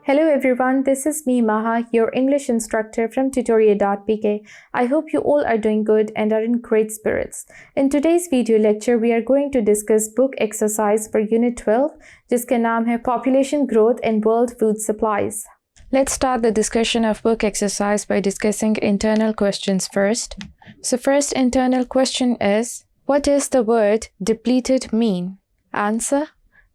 Hello everyone, this is me Maha, your English instructor from tutoria.pk. I hope you all are doing good and are in great spirits. In today's video lecture, we are going to discuss book exercise for Unit 12, जिसका नाम है Population Growth and World Food Supplies. Let's start the discussion of book exercise by discussing internal questions first. So first internal question is, what does the word depleted mean? Answer: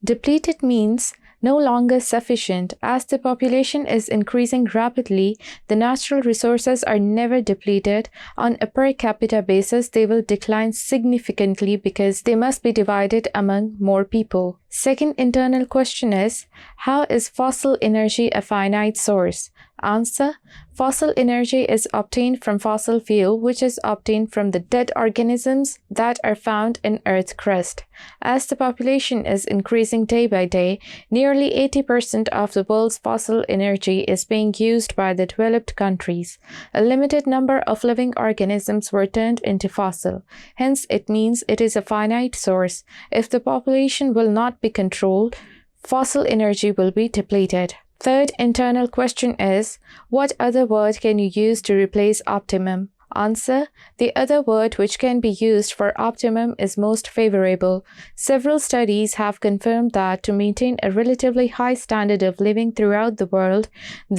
depleted means no longer sufficient. As the population is increasing rapidly, the natural resources are never depleted. On a per capita basis, they will decline significantly because they must be divided among more people. Second internal question is, how is fossil energy a finite source? Answer: fossil energy is obtained from fossil fuel, which is obtained from the dead organisms that are found in Earth's crust. As the population is increasing day by day, nearly 80% of the world's fossil energy is being used by the developed countries. A limited number of living organisms were turned into fossil. Hence, it means it is a finite source. If the population will not be controlled, fossil energy will be depleted. Third internal question is, what other word can you use to replace optimum? Answer: the other word which can be used for optimum is most favorable. Several studies have confirmed that to maintain a relatively high standard of living throughout the world,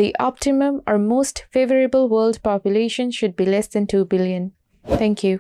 the optimum or most favorable world population should be less than 2 billion. Thank you.